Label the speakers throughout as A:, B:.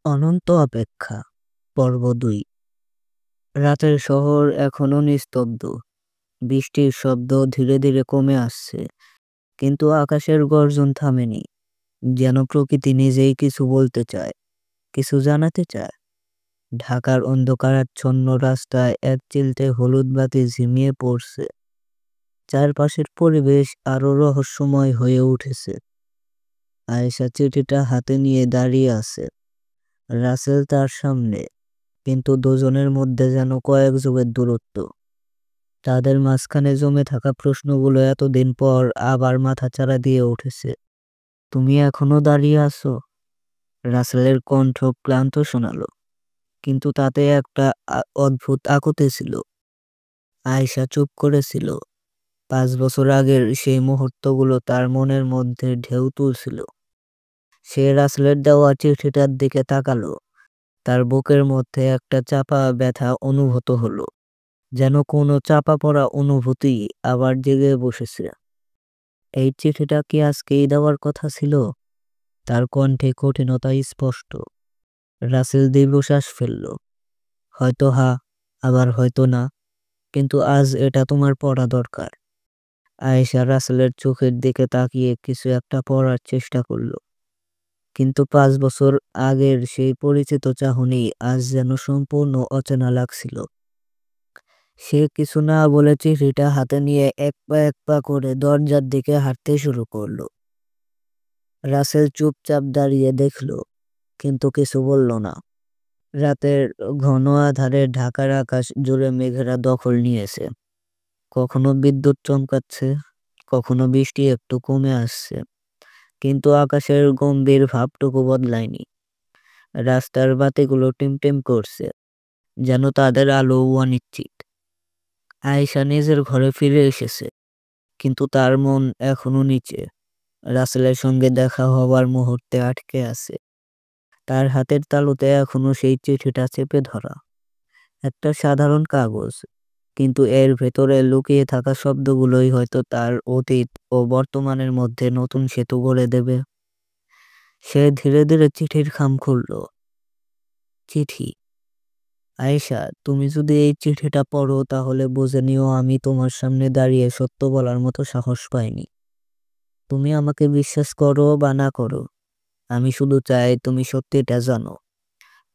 A: অনন্ত অপেক্ষা পর্ব ২। রাতের শহর এখনো নিস্তব্ধ। বৃষ্টির শব্দ ধীরে ধীরে কমে আসছে, কিন্তু আকাশের গর্জন থামেনি। যেন প্রকৃতি নিজেই কিছু বলতে চায়, কিছু জানাতে চায়। ঢাকার অন্ধকারাচ্ছন্ন রাস্তায় এক চিলতে হলুদ বাতি ঝিমিয়ে পড়ছে। চারপাশের পরিবেশ আরো রহস্যময় হয়ে উঠেছে। আয়েশা চিঠিটা হাতে নিয়ে দাঁড়িয়ে আছে, রাসেল তার সামনে, কিন্তু দুজনের মধ্যে যেন কয়েক যুগের দূরত্ব। তাদের মাঝখানে জমে থাকা প্রশ্নগুলো এতদিন পর আবার মাথাচাড়া দিয়ে উঠেছে। তুমি এখনো দাঁড়িয়ে আছো? রাসেলের কণ্ঠ ক্লান্ত শোনালো, কিন্তু তাতে একটা অদ্ভুত আকুতি ছিল। আয়েশা চুপ করেছিল। 5 বছর আগের সেই মুহূর্তগুলো তার মনের মধ্যে ঢেউ তুলছিল। সে রাসেলের দেওয়া চিঠিটার দিকে তাকালো। তার বুকের মধ্যে একটা চাপা ব্যথা অনুভূত হলো, যেন কোনো চাপা পড়া অনুভূতি আবার জেগে বসেছে। এই চিঠিটা কি আজকেই দেওয়ার কথা ছিল? তার কণ্ঠে কঠিনতা স্পষ্ট। রাসেল দীর্ঘশ্বাস ফেলল। হয়তো হা, আবার হয়তো না, কিন্তু আজ এটা তোমার পড়া দরকার। আয়েশা রাসেলের চোখের দিকে তাকিয়ে কিছু একটা পড়ার চেষ্টা করল, কিন্তু 5 বছর আগের সেই পরিচিত চাহনি আজ যেন সম্পূর্ণ অচেনা লাগছিল। সে কিছু না বলে চিঠিটা হাতে নিয়ে এক পা করে দরজার দিকে হাঁটতে শুরু করলো। রাসেল চুপচাপ দাঁড়িয়ে দেখল, কিন্তু কিছু বলল না। রাতের ঘন আধারে ঢাকার আকাশ জুড়ে মেঘেরা দখল নিয়েছে। কখনো বিদ্যুৎ চমকাচ্ছে, কখনো বৃষ্টি একটু কমে আসছে, কিন্তু আকাশের গম্ভীর ভাবটুকু বদলায়নি। রাস্তার বাতিগুলো টিমটিম করছে, যেন তাদের আলো অনিশ্চিত। আয়েশা নিজের ঘরে ফিরে এসেছে, কিন্তু তার মন এখনো নিচে। রাসেলের সঙ্গে দেখা হওয়ার মুহূর্তে আটকে আছে। তার হাতের তালুতে এখনো সেই চিঠিটা চেপে ধরা। একটা সাধারণ কাগজ, কিন্তু এর ভেতরে লুকিয়ে থাকা শব্দগুলোই হয়তো তার অতীত ও বর্তমানের মধ্যে নতুন সেতু গড়ে দেবে। সে ধীরে ধীরে চিঠির খাম খুলল। চিঠি। আয়েশা, তুমি যদি এই চিঠিটা পড়ো তাহলে বুঝে নিও আমি তোমার সামনে দাঁড়িয়ে সত্য বলার মতো সাহস পাইনি। তুমি আমাকে বিশ্বাস করো বা না করো, আমি শুধু চাই তুমি সত্যিটা জানো।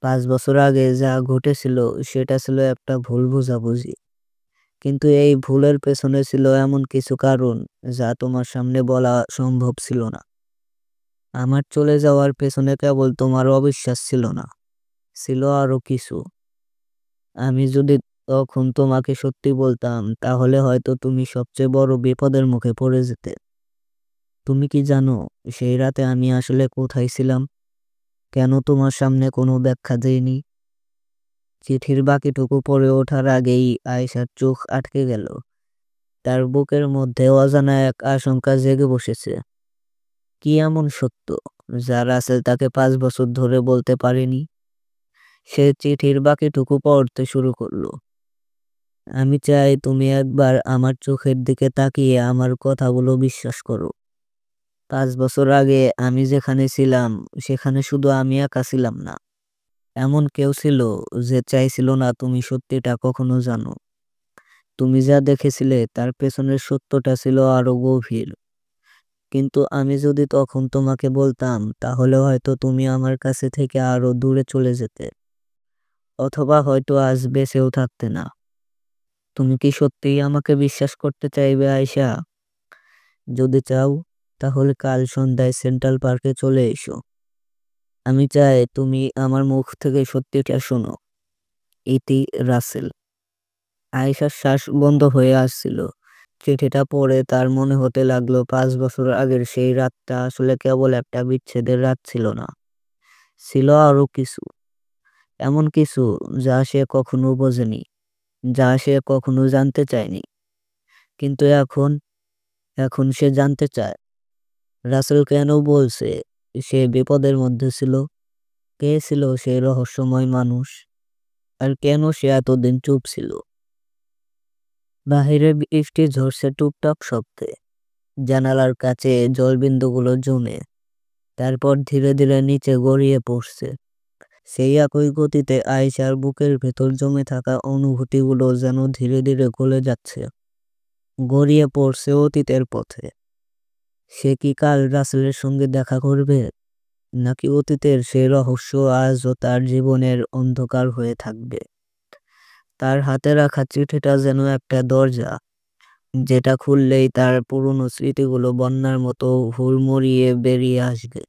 A: 5 বছর আগে যা ঘটেছিল সেটা ছিল একটা ভুল বোঝাবুঝি, কিন্তু এই ভুলের পেছনে ছিল এমন কিছু কারণ যা তোমার সামনে বলা সম্ভব ছিল না। আমার চলে যাওয়ার পেছনে কেবল তোমার অবিশ্বাস ছিল না, ছিল আরো কিছু। আমি যদি তখন তোমাকে সত্যি বলতাম তাহলে হয়তো তুমি সবচেয়ে বড় বিপদের মুখে পড়ে যেতে। তুমি কি জানো সেই রাতে আমি আসলে কোথায় ছিলাম? কেন তোমার সামনে কোনো ব্যাখ্যা দেইনি? চিঠির বাকিটুকু পড়ে ওঠার আগেই আয়েশার চোখ আটকে গেল। তার বুকের মধ্যে অজানা এক আশঙ্কা জেগে বসেছে। কি এমন সত্য যা রাসেল তাকে 5 বছর ধরে বলতে পারেনি? সে চিঠির বাকিটুকু পড়তে শুরু করলো। আমি চাই তুমি একবার আমার চোখের দিকে তাকিয়ে আমার কথাগুলো বিশ্বাস করো। 5 বছর আগে আমি যেখানে ছিলাম সেখানে শুধু আমি একা ছিলাম না। এমন কেউ ছিল যে চাইছিল না তুমি সত্যিটা কখনো জানো। তুমি যা দেখেছিলে তার পেছনের সত্যটা ছিল আরো গভীর। কিন্তু আমি যদি তখন তোমাকে বলতাম তাহলে হয়তো তুমি আমার কাছে থেকে আরো দূরে চলে যেতে, অথবা হয়তো আজ বেঁচেও থাকতে না। তুমি কি সত্যিই আমাকে বিশ্বাস করতে চাইবে আয়েশা? যদি চাও তাহলে কাল সন্ধ্যায় সেন্ট্রাল পার্কে চলে এসো। আমি চাই তুমি আমার মুখ থেকে সত্যিটা শোনো। ইতি, রাসেল। আয়েশার শ্বাস বন্ধ হয়ে আসছিল। চিঠিটা পড়ে তার মনে হতে লাগলো 5 বছর আগের সেই রাতটা আসলে কেবল একটা বিচ্ছেদের রাত ছিল না, ছিল আরো কিছু। এমন কিছু যা সে কখনো বোঝেনি, যা সে কখনো জানতে চায়নি। কিন্তু এখন, এখন সে জানতে চায়। রাসেল কেন বলছে সে বিপদের মধ্যে ছিল? কে ছিল সেই রহস্যময় মানুষ? আর কেন সে এতদিন চুপ ছিল? বাহিরে বৃষ্টি ঝরছে টুপটাপ শব্দে। জানালার কাছে জলবিন্দুগুলো জমে, তারপর ধীরে ধীরে নিচে গড়িয়ে পড়ছে। সেই একই গতিতে আয়েশার বুকের ভেতর জমে থাকা অনুভূতিগুলো যেন ধীরে ধীরে গলে যাচ্ছে, গড়িয়ে পড়ছে অতীতের পথে। সে কি কাল রাসেলের সঙ্গে দেখা করবে, নাকি অতীতের সেই রহস্য আজও তার জীবনের অন্ধকার হয়ে থাকবে? তার হাতে রাখা চিঠিটা যেন একটা দরজা, যেটা খুললেই তার পুরনো স্মৃতিগুলো বন্যার মতো হুড়মুড়িয়ে বেরিয়ে আসবে।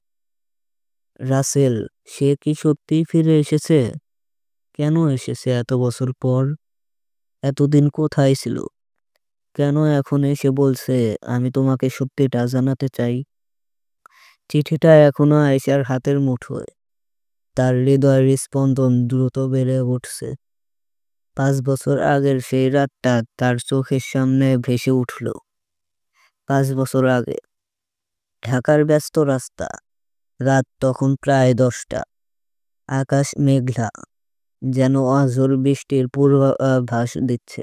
A: রাসেল, সে কি সত্যিই ফিরে এসেছে? কেন এসেছে এত বছর পর? এতদিন কোথায় ছিল? কেন এখন এসে বলছে আমি তোমাকে সত্যিটা জানাতে চাই? চিঠিটা এখনো আয়েশার হাতের মুঠোয়। তার হৃদয়ের স্পন্দন দ্রুত বেড়ে উঠছে। 5 বছর আগের সেই রাতটা তার চোখের সামনে ভেসে উঠল। 5 বছর আগে ঢাকার ব্যস্ত রাস্তা, রাত তখন প্রায় 10টা। আকাশ মেঘলা, যেন আজর বৃষ্টির পূর্বাভাস দিচ্ছে।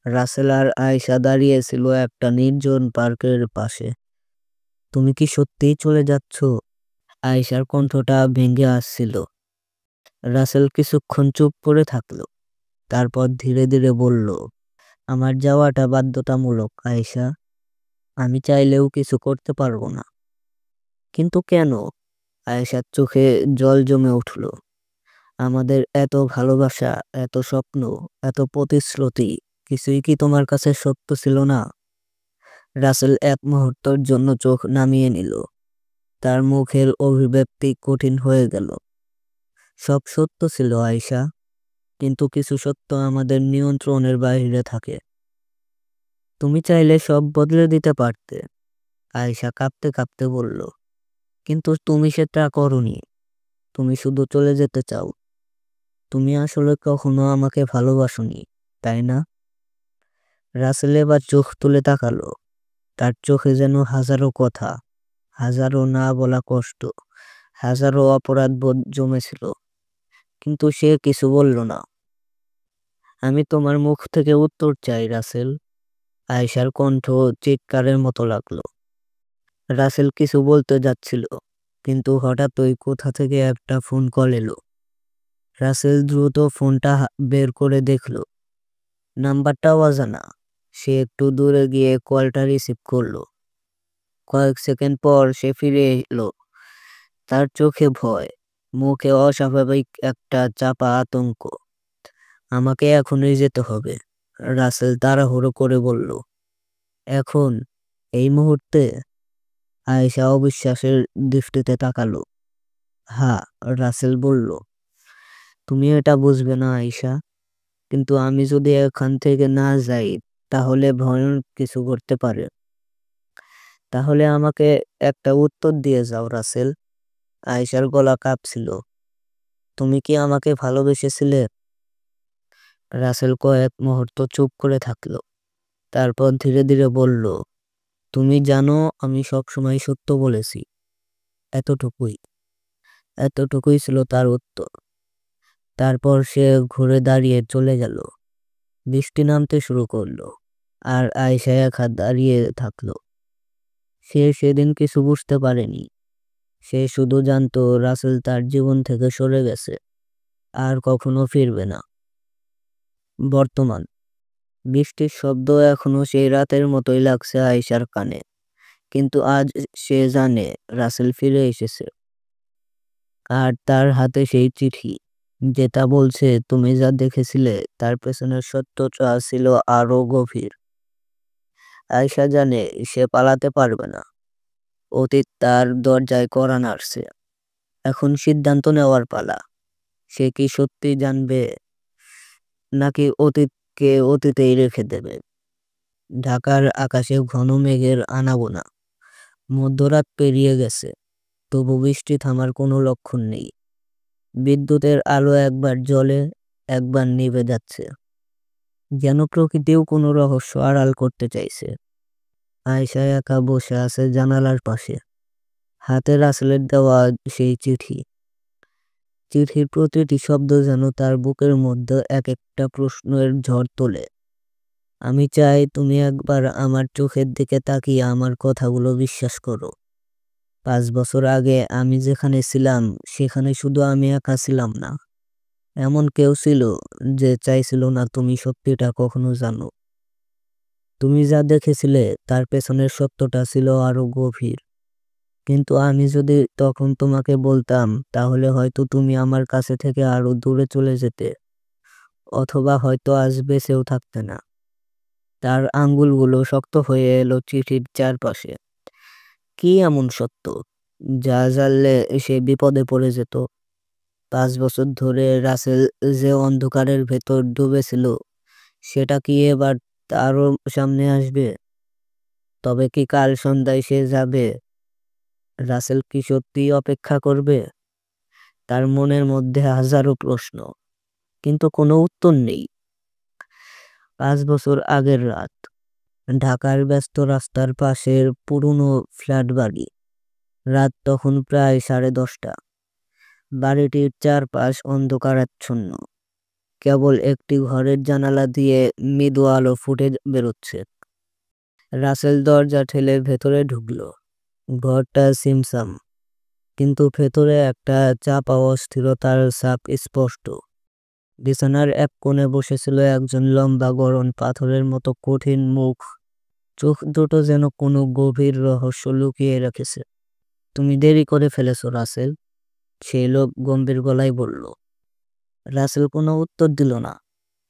A: রাসেল আর আয়েশা দাঁড়িয়েছিল একটা নির্জন পার্কের পাশে। তুমি কি সত্যিই চলে যাচ্ছ? আয়েশার কণ্ঠটা ভেঙে আসছিল। রাসেল কিছুক্ষণ চুপ করে থাকলো, তারপর ধীরে ধীরে বলল, আমার যাওয়াটা বাধ্যতামূলক আয়েশা। আমি চাইলেও কিছু করতে পারবো না। কিন্তু কেন? আয়েশার চোখে জল জমে উঠল। আমাদের এত ভালোবাসা, এত স্বপ্ন, এত প্রতিশ্রুতি, কিছুই কি তোমার কাছে সত্য ছিল না? রাসেল এক মুহূর্তের জন্য চোখ নামিয়ে নিল। তার মুখের অভিব্যক্তি কঠিন হয়ে গেল। সব সত্য ছিল আয়েশা, কিন্তু কিছু সত্য আমাদের নিয়ন্ত্রণের বাইরে থাকে। তুমি চাইলে সব বদলে দিতে পারতে, আয়েশা কাঁপতে কাঁপতে বলল। কিন্তু তুমি সেটা করনি। তুমি শুধু চলে যেতে চাও। তুমি আসলে কখনো আমাকে ভালোবাসোনি, তাই না? রাসেল এবার চোখ তুলে তাকালো। তার চোখে যেন হাজারো কথা, হাজারো না বলা কষ্ট, হাজারো অপরাধ বোধ জমেছিল। কিন্তু সে কিছু বলল না। আমি তোমার মুখ থেকে উত্তর চাই রাসেল। আয়েশার কণ্ঠ চিৎকারের মতো লাগলো। রাসেল কিছু বলতে যাচ্ছিল, কিন্তু হঠাৎই কোথা থেকে একটা ফোন কল এলো। রাসেল দ্রুত ফোনটা বের করে দেখলো, নাম্বারটাও অজানা। সে একটু দূরে গিয়ে কলটা রিসিভ করলো। কয়েক সেকেন্ড পর সে ফিরে এলো। তার চোখে ভয়, মুখে অস্বাভাবিক একটা চাপা আতঙ্ক। আমাকে এখনই যেতে হবে, রাসেল তাড়াহুড়ো করে বলল। এখন? এই মুহূর্তে? আয়েশা অবিশ্বাসের দৃষ্টিতে তাকালো। হ্যাঁ, রাসেল বলল। তুমি এটা বুঝবে না আয়েশা, কিন্তু আমি যদি এখান থেকে না যাই, তাহলে ভয়ানক কিছু করতে পারে। তাহলে আমাকে একটা উত্তর দিয়ে যাও রাসেল। আয়েশার গলা কাঁপছিল। তুমি কি আমাকে ভালোবেসেছিলে? রাসেল কয়েক মুহূর্ত চুপ করে থাকলো। তারপর ধীরে ধীরে বলল, তুমি জানো আমি সবসময় সত্য বলেছি। এতটুকুই। এতটুকুই ছিল তার উত্তর। তারপর সে ঘুরে দাঁড়িয়ে চলে গেল। বৃষ্টি নামতে শুরু করলো, আর আয়েশা একা দাঁড়িয়ে থাকলো। সে সেদিন কিছু বুঝতে পারেনি। সে শুধু জানতো রাসেল তার জীবন থেকে সরে গেছে, আর কখনো ফিরবে না। বর্তমান বৃষ্টির শব্দ এখনো সেই রাতের মতোই লাগছে আয়েশার কানে, কিন্তু আজ সে জানে রাসেল ফিরে এসেছে। আর তার হাতে সেই চিঠি, যেটা বলছে তুমি যা দেখেছিলে তার পেছনের সত্যটা ছিল আরো গভীর। আয়েশা জানে সে পালাতে পারবে না। অতীত তার দরজায় কড়া নাড়ছে। এখন সিদ্ধান্ত নেওয়ার পালা। সে কি সত্যি জানবে, নাকি অতীতকে অতীতেই রেখে দেবে? ঢাকার আকাশে ঘন মেঘের আনাগোনা। মধ্যরাত পেরিয়ে গেছে, তবু বৃষ্টি থামার কোনো লক্ষণ নেই। বিদ্যুতের আলো একবার জ্বলে, একবার নিভে যাচ্ছে, যেন প্রকৃতিও কোনো রহস্য আড়াল করতে চাইছে। আয়েশা একা বসে আছে জানালার পাশে, হাতে রাসেলের দেওয়া সেই চিঠি। চিঠির প্রতিটি শব্দ যেন তার বুকের মধ্যে এক একটা প্রশ্নের ঝড় তোলে। আমি চাই তুমি একবার আমার চোখের দিকে তাকিয়ে আমার কথাগুলো বিশ্বাস করো। 5 বছর আগে আমি যেখানে ছিলাম সেখানে শুধু আমি একা ছিলাম না। এমন কেউ ছিল যে চাইছিল না তুমি সত্যিটা কখনো জানো। তুমি যা দেখেছিলে তার পেছনের সত্যটা ছিল আরো গভীর। কিন্তু আমি যদি তখন তোমাকে বলতাম তাহলে হয়তো তুমি আমার কাছে থেকে আরো দূরে চলে যেতে, অথবা হয়তো আজ বেঁচেও থাকতে না। তার আঙ্গুলগুলো শক্ত হয়ে এলো চিঠির চারপাশে। কি এমন সত্য যা জানলে সে বিপদে পড়ে যেত? 5 বছর ধরে রাসেল যে অন্ধকারের ভেতর ডুবেছিল সেটা কি এবার তারও সামনে আসবে? তবে কি কাল সন্ধ্যায় সে যাবে? রাসেল কি সত্যিই অপেক্ষা করবে? তার মনের মধ্যে হাজারো প্রশ্ন, কিন্তু কোনো উত্তর নেই। 5 বছর আগের রাত, ঢাকার ব্যস্ত রাস্তার পাশের পুরনো ফ্ল্যাট বাড়ি। রাত তখন প্রায় 10:30। বাড়িটির চারপাশ অন্ধকারাচ্ছন্ন। কেবল একটি ঘরের জানালা দিয়ে মৃদু আলো ফুটে বেরোচ্ছে। রাসেল দরজা ঠেলে ভেতরে ঢুকলো। ঘরটা ছিমছাম, কিন্তু ভেতরে একটা চাপা অস্থিরতার ছাপ স্পষ্ট। বিছানার এক কোণে বসেছিল একজন লম্বা গরম পাথরের মতো কঠিন মুখ। চোখ দুটো যেন কোনো গভীর রহস্য লুকিয়ে রেখেছে। তুমি দেরি করে ফেলেছো রাসেল, সেই লোক গম্ভীর গলায় বলল। রাসেল কোনো উত্তর দিল না।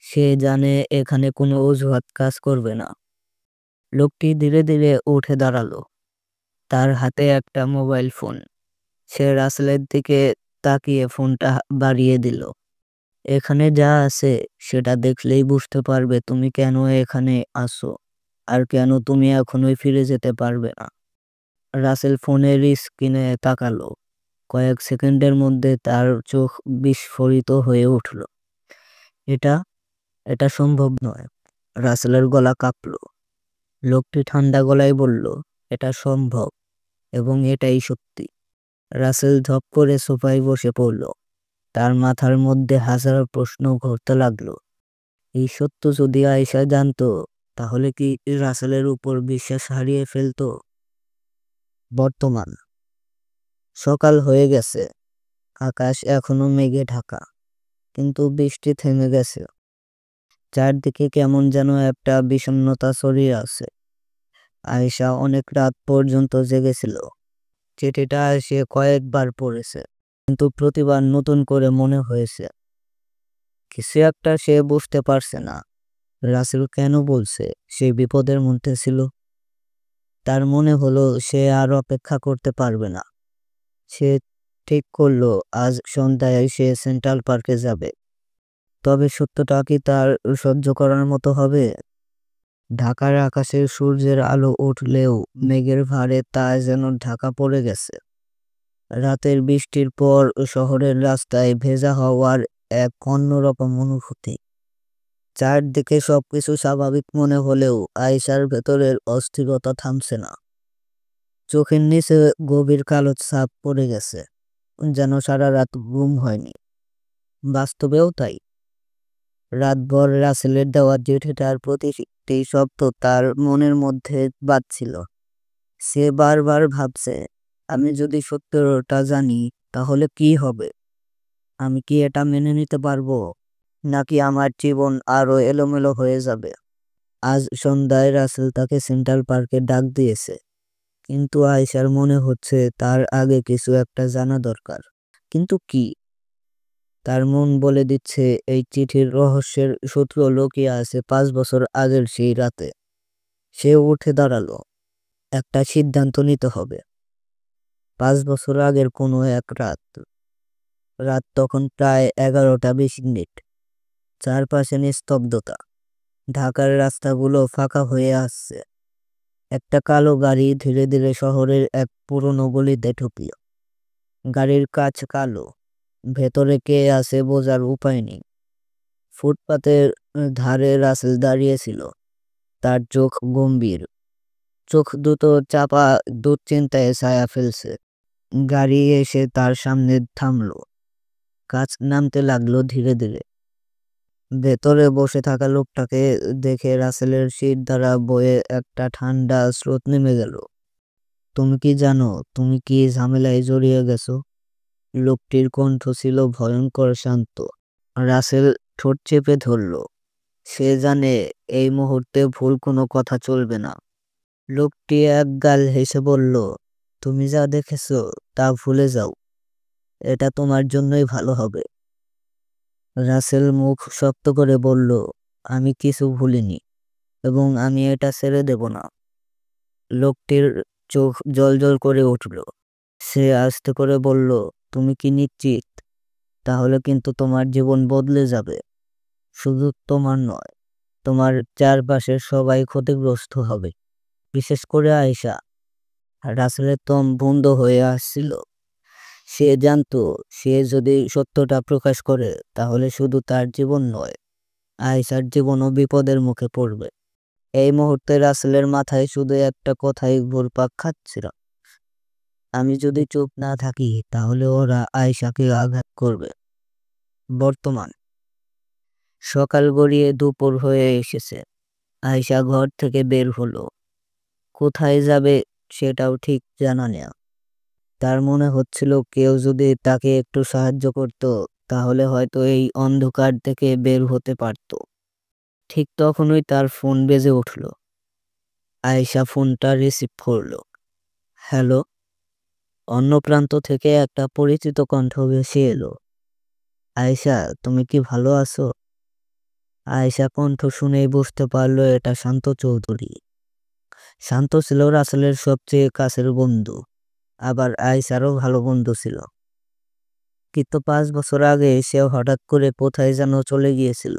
A: সে জানে এখানে কোনো অজুহাত কাজ করবে না। লোকটি ধীরে ধীরে উঠে দাঁড়ালো। তার হাতে একটা মোবাইল ফোন। সে রাসেলের দিকে তাকিয়ে ফোনটা বাড়িয়ে দিল। এখানে যা আছে সেটা দেখলেই বুঝতে পারবে তুমি কেন এখানে আসো, আর কেন তুমি এখনোই ফিরে যেতে পারবে না। রাসেল ফোনের স্ক্রিনে তাকালো। কয়েক সেকেন্ডের মধ্যে তার চোখ বিস্ফোরিত হয়ে উঠল। এটা এটা সম্ভব নয়। রাসেলের গলা কাঁপলো। লোকটি ঠান্ডা গলায় বলল, এটা সম্ভব, এবং এটাই সত্যি। রাসেল ধপ করে সোফায় বসে পড়ল। তার মাথার মধ্যে হাজারো প্রশ্ন ঘুরতে লাগলো। এই সত্য যদি আয়েশা জানতো, তাহলে কি রাসেলের উপর বিশ্বাস হারিয়ে ফেলতো? বর্তমান। সকাল হয়ে গেছে। আকাশ এখনো মেঘে ঢাকা, কিন্তু বৃষ্টি থেমে গেছে। চারদিকে কেমন যেন একটা বিষণ্ণতা ছড়িয়ে আছে। আয়েশা অনেক রাত পর্যন্ত জেগেছিল। চিঠিটা সে কয়েকবার পড়েছে, কিন্তু প্রতিবার নতুন করে মনে হয়েছে কিছু একটা সে বুঝতে পারছে না। রাসেল কেন বলছে সে বিপদের মধ্যে ছিল? তার মনে হলো সে আর অপেক্ষা করতে পারবে না। সে ঠিক করলো আজ সন্ধ্যায় সে সেন্ট্রাল পার্কে যাবে। তবে সত্যটা কি তার সহ্য করার মতো হবে? ঢাকার আকাশে সূর্যের আলো উঠলেও মেঘের ভারে তা যেন ঢাকা পড়ে গেছে। রাতের বৃষ্টির পর শহরের রাস্তায় ভেজা হওয়ার এক অন্যরকম অনুভূতি। চারদিকে সবকিছু স্বাভাবিক মনে হলেও আয়েশার ভেতরের অস্থিরতা থামছে না। চোখের নিচে গভীর কালো ছাপ পড়ে গেছে, যেন সারা রাত ঘুম হয়নি। বাস্তবেও তাই। রাতভর রাসেলের দেওয়া চিঠিটার প্রতিটি শব্দ তার মনের মধ্যে বাজছিল। সে বারবার ভাবছে, আমি যদি সত্যটা জানি তাহলে কি হবে? আমি কি এটা মেনে নিতে পারবো, নাকি আমার জীবন আরো এলোমেলো হয়ে যাবে? আজ সন্ধ্যায় রাসেল তাকে সেন্ট্রাল পার্কে ডাক দিয়েছে, কিন্তু আয়েশার মনে হচ্ছে তার আগে কিছু একটা জানা দরকার। কিন্তু কি? তার মন বলে দিচ্ছে এই চিঠির রহস্যের সূত্র লুকিয়ে আছে 5 বছর আগের সেই রাতে। সে উঠে দাঁড়ালো। একটা সিদ্ধান্ত নিতে হবে। 5 বছর আগের কোনো এক রাত। রাত তখন প্রায় 11:20। চারপাশে নিস্তব্ধতা। ঢাকার রাস্তাগুলো ফাঁকা হয়ে আসছে। একটা কালো গাড়ি ধীরে ধীরে শহরের এক পুরনো গলিতে ঢুকল। গাড়ির কাচ কালো। ভেতরে কে আছে বোঝার উপায় নেই। ফুটপাতের ধারে রাসেল দাঁড়িয়েছিল। তার চোখ গম্ভীর। চোখ দুটো চাপা দুশ্চিন্তায় ছায়া ফেলছে। গাড়ি এসে তার সামনে থামলো। কাচ নামতে লাগলো ধীরে ধীরে। ভেতরে বসে থাকা লোকটাকে দেখে রাসেলের শির দ্বারা বয়ে একটা ঠান্ডা স্রোত নেমে গেল। তুমি কি জানো তুমি কি ঝামেলায় জড়িয়ে গেছো? লোকটির কণ্ঠ ছিল ভয়ঙ্কর শান্ত। রাসেল ঠোঁট চেপে ধরল। সে জানে এই মুহূর্তে ভুল কোনো কথা চলবে না। লোকটি একগাল হেসে বলল, তুমি যা দেখেছো তা ভুলে যাও। এটা তোমার জন্যই ভালো হবে। রাসেল মুখ শক্ত করে বলল, আমি কিছু ভুলিনি এবং আমি এটা ছেড়ে দেব না। লোকটির চোখ জ্বলজ্বল করে উঠল। সে আস্তে করে বলল, তুমি কি নিশ্চিত? তাহলে কিন্তু তোমার জীবন বদলে যাবে। শুধু তোমার নয়, তোমার চারপাশের সবাই ক্ষতিগ্রস্ত হবে, বিশেষ করে আয়েশা। রাসেলের দম বন্ধ হয়ে আসছিল। সে জানতো সে যদি সত্যটা প্রকাশ করে তাহলে শুধু তার জীবন নয়, আয়েশার জীবনও বিপদের মুখে পড়বে। এই মুহূর্তে রাসেলের মাথায় শুধু একটা কথাই ঘুরপাক খাচ্ছিল, আমি যদি চুপ না থাকি তাহলে ওরা আয়েশাকে আঘাত করবে। বর্তমান সকাল গড়িয়ে দুপুর হয়ে এসেছে। আয়েশা ঘর থেকে বের হলো। কোথায় যাবে সেটাও ঠিক জানা নেই। তার মনে হচ্ছিল কেউ যদি তাকে একটু সাহায্য করত তাহলে হয়তো এই অন্ধকার থেকে বের হতে পারত। ঠিক তখনই তার ফোন বেজে উঠল। আয়েশা ফোনটা রিসিভ করল। হ্যালো। অন্য প্রান্ত থেকে একটা পরিচিত কণ্ঠ ভেসে এলো। আয়েশা, তুমি কি ভালো আছো? আয়েশা কণ্ঠ শুনেই বুঝতে পারলো এটা শান্ত চৌধুরী। শান্ত ছিল রাসেলের সবচেয়ে কাছের বন্ধু, আবার আয়েশারও ভালো বন্ধু ছিল। কিন্তু 5 বছর আগে সে হঠাৎ করে কোথায় যেন চলে গিয়েছিল।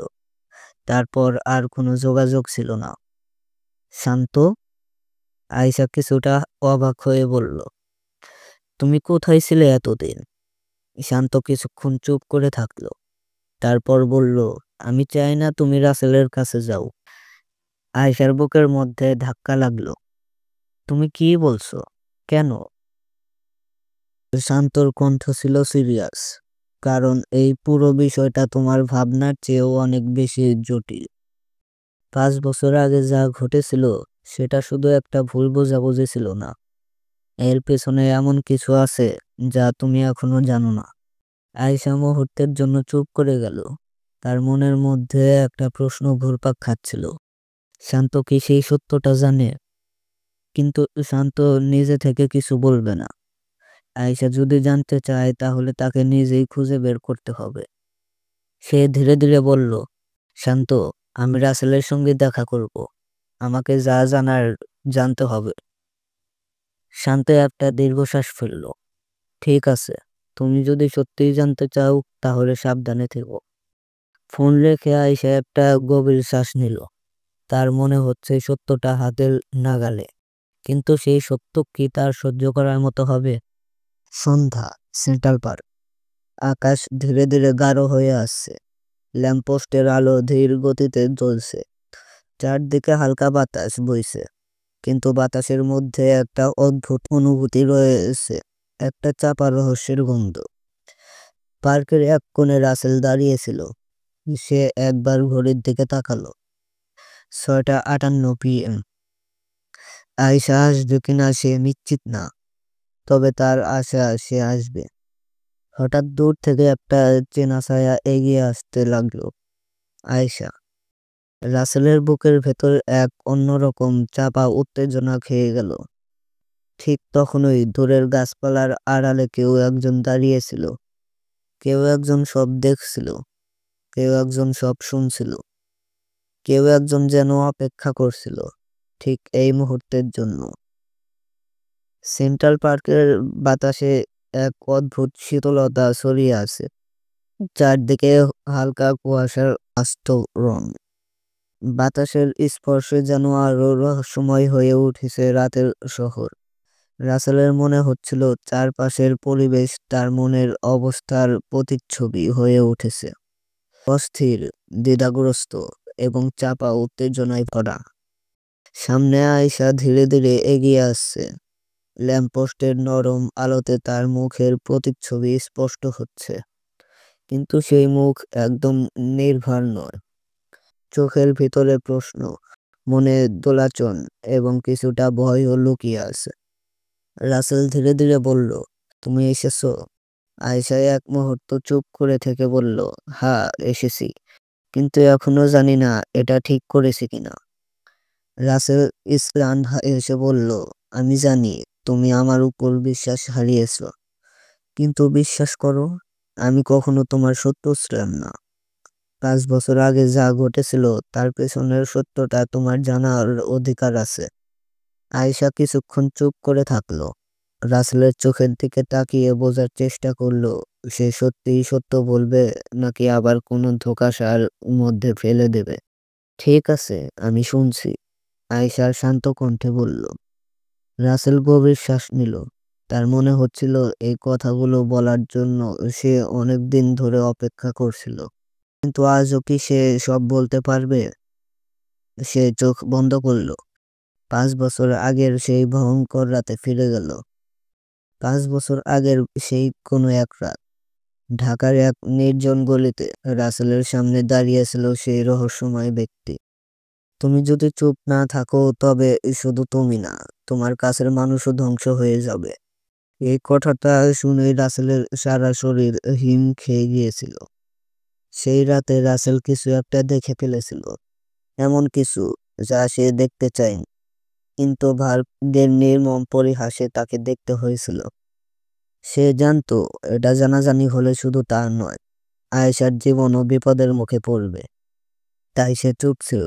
A: তারপর আর কোনো যোগাযোগ ছিল না। শান্ত? আয়েশা কিছুটা অবাক হয়ে বলল, তুমি কোথায় ছিলে এতদিন? শান্ত কিছুক্ষণ চুপ করে থাকলো। তারপর বলল, আমি চাই না তুমি রাসেলের কাছে যাও। আয়েশার বুকের মধ্যে ধাক্কা লাগলো। তুমি কি বলছো? কেন? শান্তর কণ্ঠ ছিল সিরিয়াস। কারণ এই পুরো বিষয়টা তোমার ভাবনার চেয়েও অনেক বেশি জটিল। 5 বছর আগে যা ঘটেছিল সেটা শুধু একটা ভুল বোঝাবুঝি ছিল না। এর পেছনে এমন কিছু আছে যা তুমি এখনো জানো না। আয়েশা মুহূর্তের জন্য চুপ করে গেল। তার মনের মধ্যে একটা প্রশ্ন ঘুরপাক খাচ্ছিল, শান্ত কি সেই সত্যটা জানে? কিন্তু শান্ত নিজে থেকে কিছু বলবে না। আয়েশা যদি জানতে চায় তাহলে তাকে নিজেই খুঁজে বের করতে হবে। সে ধীরে ধীরে বলল, শান্ত, আমি রাসেলের সঙ্গে দেখা করব। আমাকে যা জানার জানতে হবে। শান্ত একটা দীর্ঘশ্বাস ফেলল। ঠিক আছে, তুমি যদি সত্যিই জানতে চাও তাহলে সাবধানে থেকো। ফোন রেখে আয়েশা একটা গভীর শ্বাস নিল। তার মনে হচ্ছে সত্যটা হাতের নাগালে, কিন্তু সেই সত্য কি তার সহ্য করার মতো হবে? সন্ধ্যা, সেন্ট্রাল পার্ক। আকাশ ধীরে ধীরে গাঢ় হয়ে আসছে। ল্যাম্পপোস্টের আলো ধীর গতিতে জ্বলছে। চারদিকে হালকা বাতাস বইছে, কিন্তু বাতাসের মধ্যে একটা অদ্ভুত অনুভূতি রয়েছে, একটা চাপা রহস্যের গন্ধ। পার্কের এক কোণে রাসেল দাঁড়িয়েছিল। সে একবার ঘড়ির দিকে তাকালো। 6:58 PM। আয়েশা আসবে কিনা সে নিশ্চিত না, তবে তার আশা সে আসবে। হঠাৎ দূর থেকে একটা চেনা ছায়া এগিয়ে আসতে লাগলো। আয়েশা। রাসেলের বুকের ভেতর এক অন্যরকম চাপা উত্তেজনা খেয়ে গেল। ঠিক তখনই দূরের গাছপালার আড়ালে কেউ একজন দাঁড়িয়েছিল। কেউ একজন সব দেখছিল, কেউ একজন সব শুনছিল, কেউ একজন যেন অপেক্ষা করছিল ঠিক এই মুহূর্তের জন্য। সেন্ট্রাল পার্কের বাতাসে এক অদ্ভুত শীতলতা ছড়িয়ে আছে। চারদিকে হালকা কুয়াশার আস্তরণ। বাতাসের স্পর্শে যেন আরো রহস্যময় হয়ে উঠেছে রাতের শহর। রাসেলের মনে হচ্ছিল চারপাশের পরিবেশ তার মনের অবস্থার প্রতিচ্ছবি হয়ে উঠেছে, অস্থির, দ্বিধাগ্রস্ত এবং চাপা উত্তেজনায় ভরা। সামনে আয়েশা ধীরে ধীরে এগিয়ে আসছে। ল্যাম্পপোস্টের নরম আলোতে তার মুখের প্রতিচ্ছবি স্পষ্ট হচ্ছে, কিন্তু সেই মুখ একদম নির্ভীক নয়। চোখের ভিতরে প্রশ্ন, মনে দোলাচল এবং কিছুটা ভয়ও লুকিয়ে আছে। রাসেল ধীরে ধীরে বলল, তুমি এসেছো? আয়েশা এক মুহূর্ত চুপ করে থেকে বলল, হ্যাঁ এসেছি, কিন্তু এখনো জানি না এটা ঠিক করেছি কিনা। রাসেল ইসলান এসে বলল, আমি জানি তুমি আমার উপর বিশ্বাস হারিয়েছ, কিন্তু বিশ্বাস করো, আমি কখনো তোমার শত্রু ছিলাম না। 5 বছর আগে যা ঘটেছিল তার পেছনের সত্যটা তোমার জানার অধিকার আছে। আয়েশা কিছুক্ষণ চুপ করে থাকলো। রাসেলের চোখের দিকে তাকিয়ে বোঝার চেষ্টা করলো সে সত্যিই সত্য বলবে নাকি আবার কোনো ধোঁকাশার মধ্যে ফেলে দেবে। ঠিক আছে, আমি শুনছি, আয়েশা শান্ত কণ্ঠে বলল। রাসেল গভীর শ্বাস নিল। তার মনে হচ্ছিল এই কথাগুলো বলার জন্য সে অনেক দিন ধরে অপেক্ষা করছিল, কিন্তু আজও কি সে সব বলতে পারবে? সে চোখ বন্ধ করল। 5 বছর আগের সেই ভয়ঙ্কর রাতে ফিরে গেল। 5 বছর আগের সেই কোনো এক রাত, ঢাকার এক নির্জন গলিতে রাসেলের সামনে দাঁড়িয়েছিল সেই রহস্যময় ব্যক্তি। তুমি যদি চুপ না থাকো তবে শুধু তুমি না, তোমার কাছের মানুষও ধ্বংস হয়ে যাবে। এই কথাটা শুনেই রাসেলের সারা শরীর হিম খেয়ে গিয়েছিল। সেই রাতে রাসেল কিছু একটা দেখে ফেলেছিল, এমন কিছু যা সে দেখতে চায়নি, কিন্তু ভাগ্যের নির্মম পরিহাসে তাকে দেখতে হয়েছিল। সে জানতো এটা জানাজানি হলে শুধু তার নয়, আয়েশার জীবনও বিপদের মুখে পড়বে। তাই সে চুপ ছিল,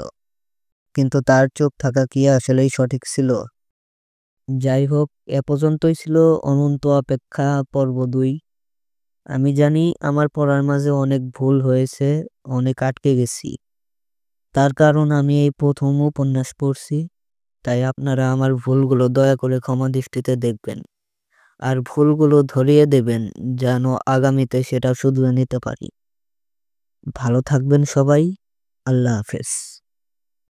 A: কিন্তু তার চুপ থাকা কি আসলেই সঠিক ছিল? যাই হোক, এ পর্যন্তই ছিল অনন্ত অপেক্ষা পর্ব 2। আমি জানি আমার পড়ার মাঝে অনেক ভুল হয়েছে, অনেক আটকে গেছি। তার কারণ আমি এই প্রথম উপন্যাস পড়ছি, তাই আপনারা আমার ভুলগুলো দয়া করে ক্ষমা দৃষ্টিতে দেখবেন, আর ভুলগুলো ধরিয়ে দেবেন যেন আগামীতে সেটা শুধরে নিতে পারি। ভালো থাকবেন সবাই। আল্লাহ হাফেজ।